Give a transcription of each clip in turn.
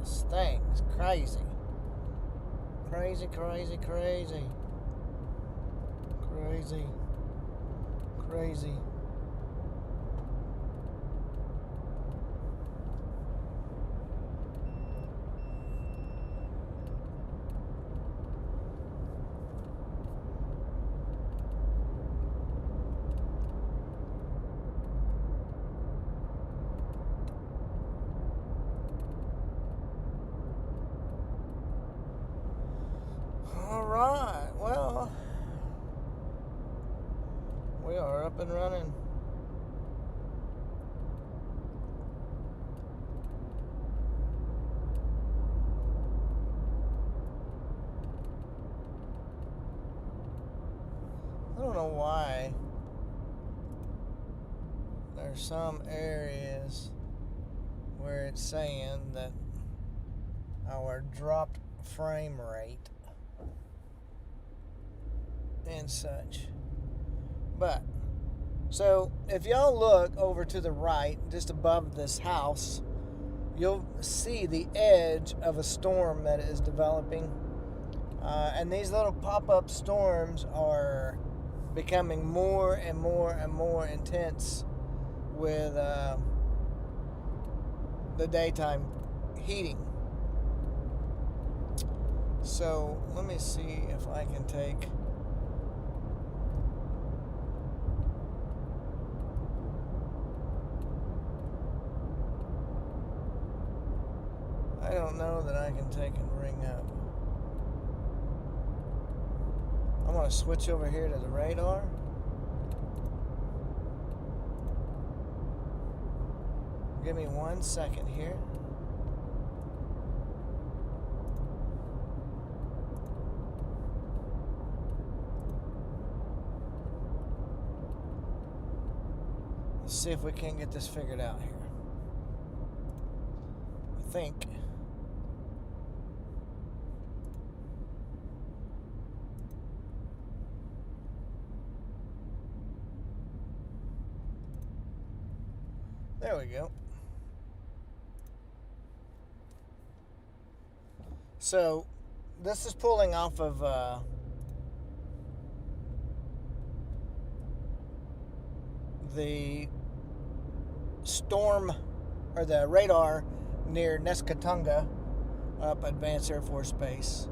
This thing is crazy. Crazy. Alright, well, we are up and running. I don't know why there's some areas where it's saying that our dropped frame rate and such. But, so if y'all look over to the right, just above this house, you'll see the edge of a storm that is developing. And these little pop-up storms are becoming more and more intense with the daytime heating. So let me see if I can take I don't know that I can take and ring up. I'm going to switch over here to the radar. Give me 1 second here. Let's see if we can get this figured out here. I think. There we go. So, this is pulling off of the storm or the radar near Nescatunga up at Vance Air Force Base.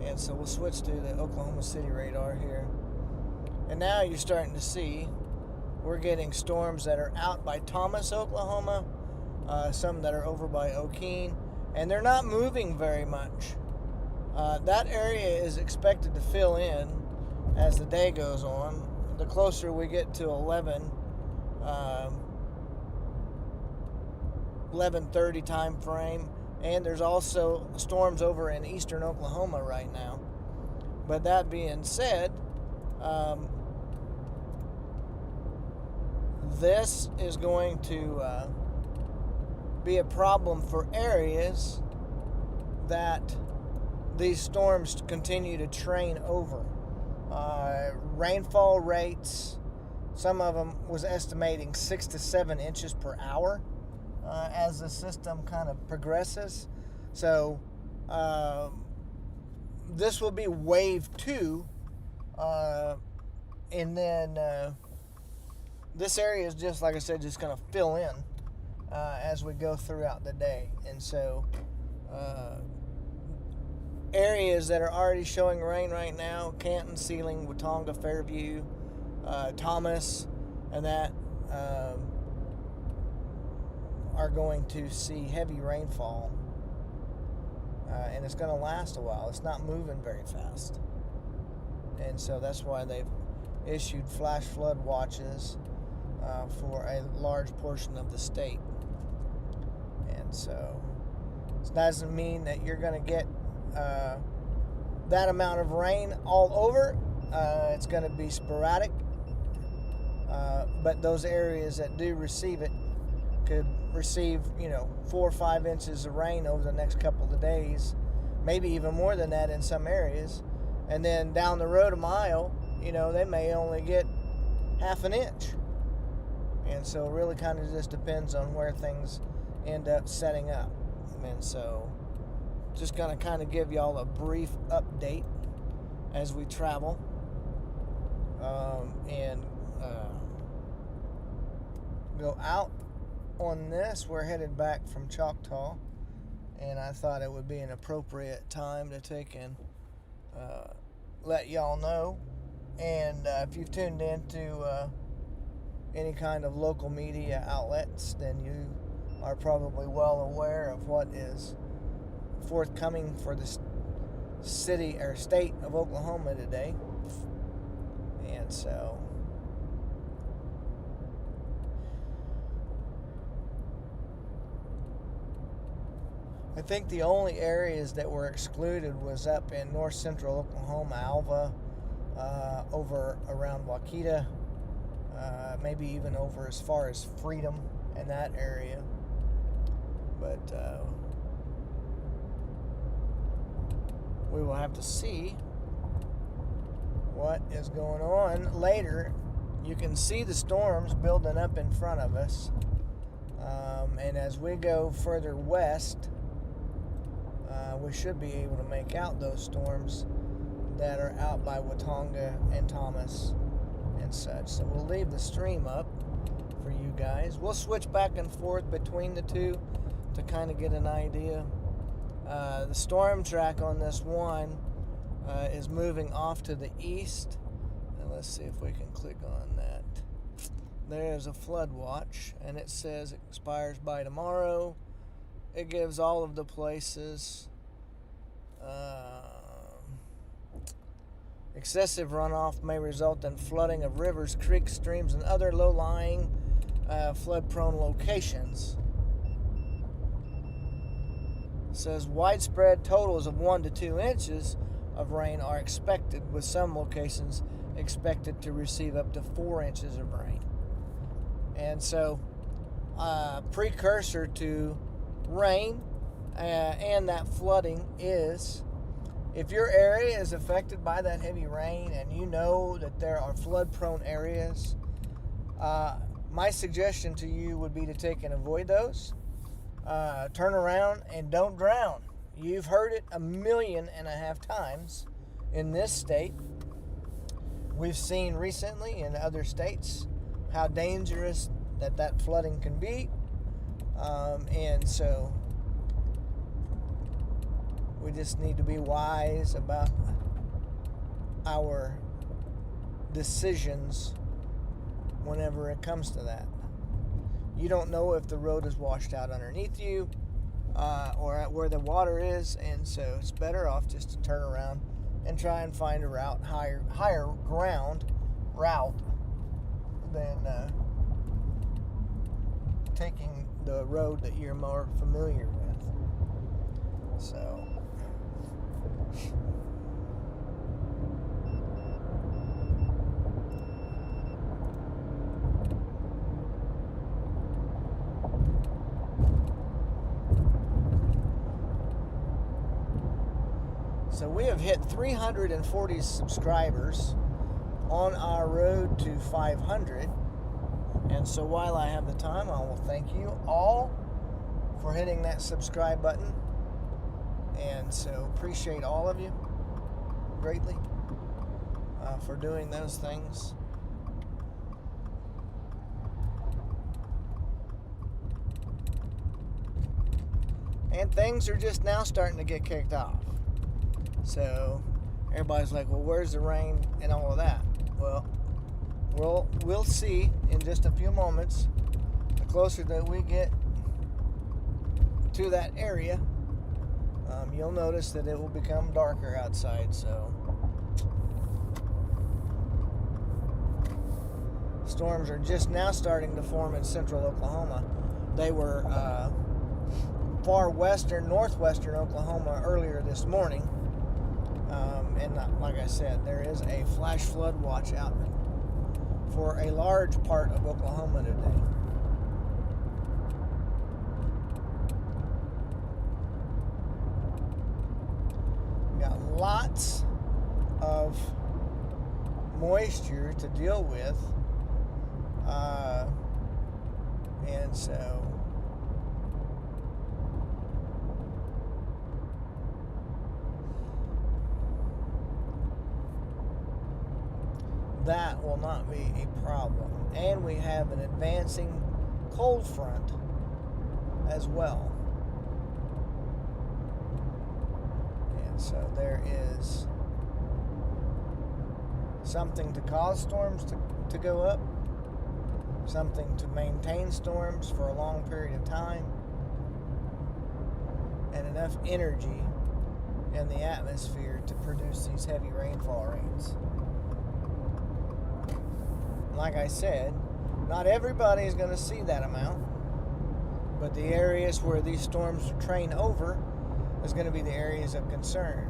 And so we'll switch to the Oklahoma City radar here. And now you're starting to see we're getting storms that are out by Thomas, Oklahoma, some that are over by O'Keene, and they're not moving very much. That area is expected to fill in as the day goes on. The closer we get to 11:30 time frame, and there's also storms over in eastern Oklahoma right now. But that being said, this is going to be a problem for areas that these storms continue to train over. Rainfall rates, some of them was estimating 6 to 7 inches per hour as the system kind of progresses. So this will be wave 2, and then this area is just, like I said, just going to fill in as we go throughout the day. And so areas that are already showing rain right now, Canton, Sealing, Watonga, Fairview, Thomas, and that are going to see heavy rainfall. And it's going to last a while. It's not moving very fast. And so that's why they've issued flash flood watches for a large portion of the state. And so it doesn't mean that you're going to get that amount of rain all over. It's going to be sporadic. But those areas that do receive it could receive, 4 or 5 inches of rain over the next couple of days, maybe even more than that in some areas. And then down the road a mile, they may only get half an inch. And so it really kind of just depends on where things end up setting up. And so just going to kind of give y'all a brief update as we travel. And go out on this. We're headed back from Choctaw, and I thought it would be an appropriate time to take and let y'all know. And if you've tuned into any kind of local media outlets, then you are probably well aware of what is forthcoming for the city or state of Oklahoma today. And so I think the only areas that were excluded was up in north central Oklahoma, Alva, over around Waukeeta, maybe even over as far as Freedom in that area. But we will have to see what is going on later. You can see the storms building up in front of us. And as we go further west, we should be able to make out those storms that are out by Watonga and Thomas and such. So we'll leave the stream up for you guys. We'll switch back and forth between the two to kind of get an idea. The storm track on this one is moving off to the east. And let's see if we can click on that. There's a flood watch, and it says it expires by tomorrow. It gives all of the places. Excessive runoff may result in flooding of rivers, creeks, streams, and other low-lying flood-prone locations. It says widespread totals of 1 to 2 inches of rain are expected, with some locations expected to receive up to 4 inches of rain. And so, precursor to rain and that flooding is, if your area is affected by that heavy rain and you know that there are flood-prone areas, my suggestion to you would be to take and avoid those. Turn around and don't drown. You've heard it 1.5 million times in this state. We've seen recently in other states how dangerous that flooding can be. And so we just need to be wise about our decisions whenever it comes to that. You don't know if the road is washed out underneath you or at where the water is, and so it's better off just to turn around and try and find a route, higher ground route than taking the road that you're more familiar with. So we have hit 340 subscribers on our road to 500. And so while I have the time, I will thank you all for hitting that subscribe button. And so appreciate all of you greatly for doing those things. And things are just now starting to get kicked off. So everybody's like, well, where's the rain and all of that? Well, we'll see in just a few moments. The closer that we get to that area, you'll notice that it will become darker outside. So storms are just now starting to form in central Oklahoma. They were far western, northwestern Oklahoma earlier this morning. And like I said, there is a flash flood watch out for a large part of Oklahoma today. Got lots of moisture to deal with. And so that will not be a problem. And we have an advancing cold front as well. And so there is something to cause storms to go up, something to maintain storms for a long period of time, and enough energy in the atmosphere to produce these heavy rainfall rains. Like I said, not everybody is going to see that amount, but the areas where these storms train over is going to be the areas of concern.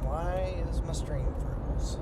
Why is my stream froze?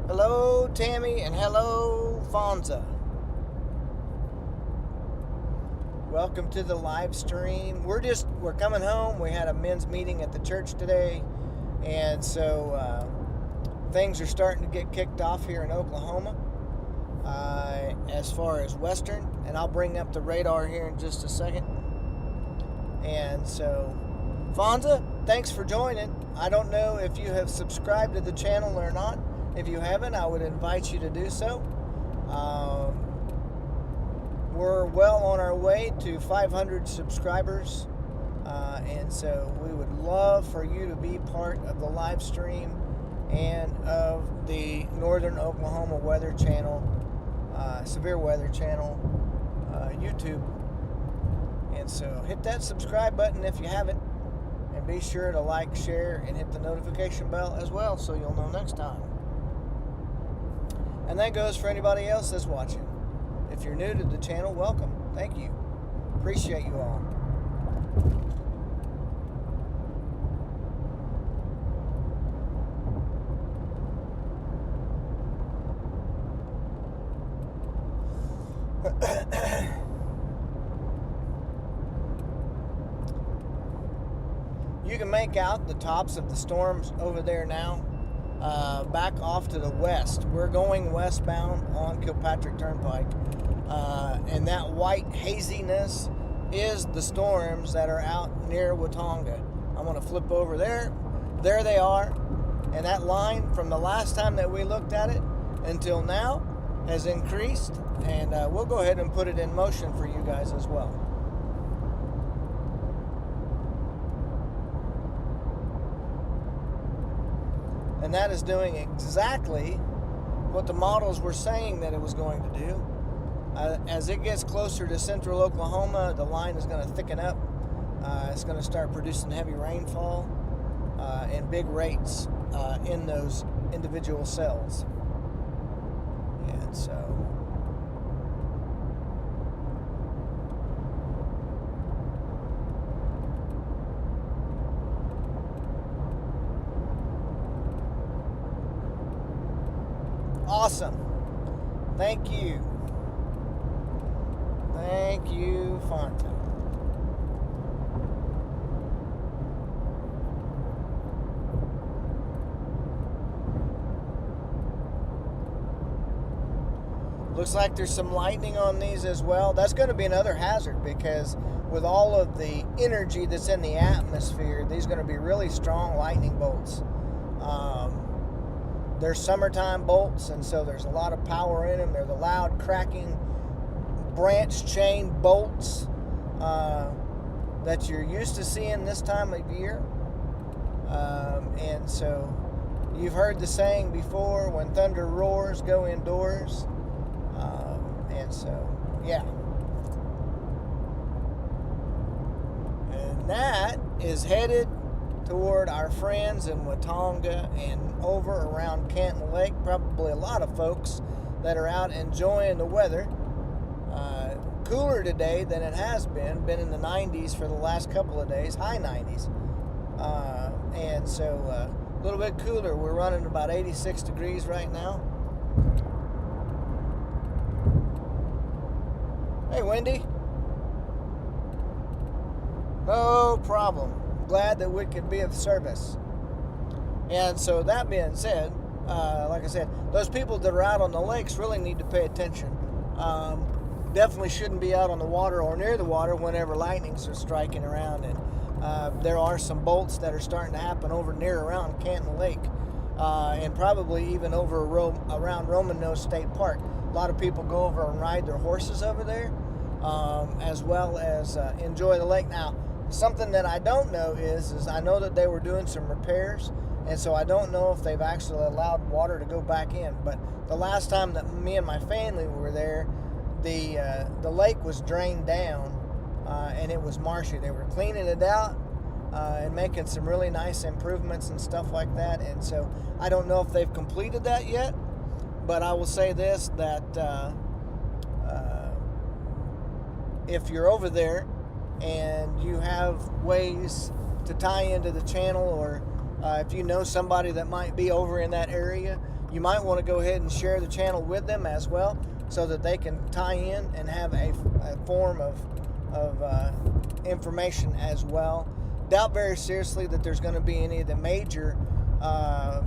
Hello, Tammy, and hello, Fonza. Welcome to the live stream. We're coming home. We had a men's meeting at the church today, and so things are starting to get kicked off here in Oklahoma as far as western, and I'll bring up the radar here in just a second. And so, Fonza, thanks for joining. I don't know if you have subscribed to the channel or not. If you haven't, I would invite you to do so. We're well on our way to 500 subscribers, and so we would love for you to be part of the live stream and of the Northern Oklahoma Weather Channel, Severe Weather Channel, YouTube. And so hit that subscribe button if you haven't, and be sure to like, share, and hit the notification bell as well so you'll know next time. And that goes for anybody else that's watching. If you're new to the channel, welcome. Thank you. Appreciate you all. You can make out the tops of the storms over there now. Back off to the west. We're going westbound on Kilpatrick Turnpike, and that white haziness is the storms that are out near Watonga. I'm going to flip over there. There they are, and that line from the last time that we looked at it until now has increased, and we'll go ahead and put it in motion for you guys as well. And that is doing exactly what the models were saying that it was going to do. As it gets closer to central Oklahoma, the line is going to thicken up. It's going to start producing heavy rainfall and big rates in those individual cells. And so awesome. Thank you. Thank you, Fonta. Looks like there's some lightning on these as well. That's going to be another hazard because with all of the energy that's in the atmosphere, these are going to be really strong lightning bolts. They're summertime bolts, and so there's a lot of power in them. They're the loud cracking branch chain bolts that you're used to seeing this time of year. And so you've heard the saying before, when thunder roars, go indoors. And so, yeah. And that is headed toward our friends in Watonga and over around Canton Lake. Probably a lot of folks that are out enjoying the weather. Cooler today than it has been in the 90s for the last couple of days, high 90s. And so a little bit cooler. We're running about 86 degrees right now. Hey, Wendy. No problem. Glad that we could be of service. And so that being said, like I said, those people that are out on the lakes really need to pay attention. Definitely shouldn't be out on the water or near the water whenever lightnings are striking around. And there are some bolts that are starting to happen over near around Canton Lake, and probably even over around Roman Nose State Park. A lot of people go over and ride their horses over there, as well as enjoy the lake. Now, something that I don't know is I know that they were doing some repairs, and so I don't know if they've actually allowed water to go back in. But the last time that me and my family were there, the lake was drained down, and it was marshy. They were cleaning it out and making some really nice improvements and stuff like that. And so I don't know if they've completed that yet, but I will say this, that if you're over there and you have ways to tie into the channel, or if you know somebody that might be over in that area, you might want to go ahead and share the channel with them as well, so that they can tie in and have a form of information as well. Doubt very seriously that there's going to be any of the major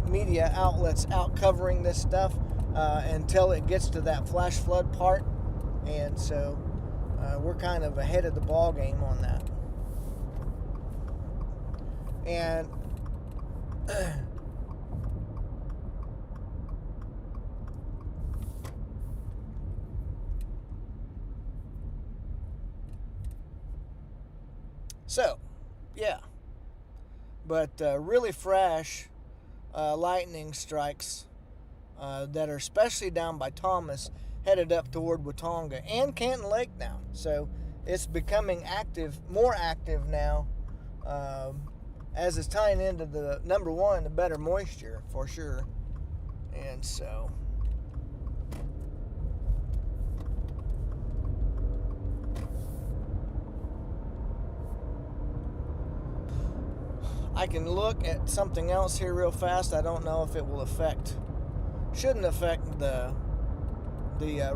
media outlets out covering this stuff until it gets to that flash flood part. And so we're kind of ahead of the ball game on that. And so, yeah. But really fresh lightning strikes that are especially down by Thomas, headed up toward Watonga and Canton Lake now. So it's becoming active, more active now, as it's tying into the, number one, the better moisture for sure. And so I can look at something else here real fast. I don't know if it will shouldn't affect the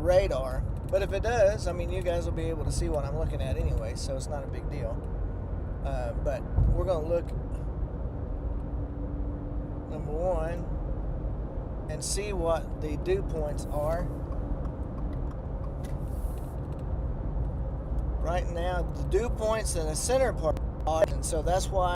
radar, but if it does, I mean, you guys will be able to see what I'm looking at anyway, so it's not a big deal. But we're going to look, number one, and see what the dew points are. Right now, the dew points in the center part, and so that's why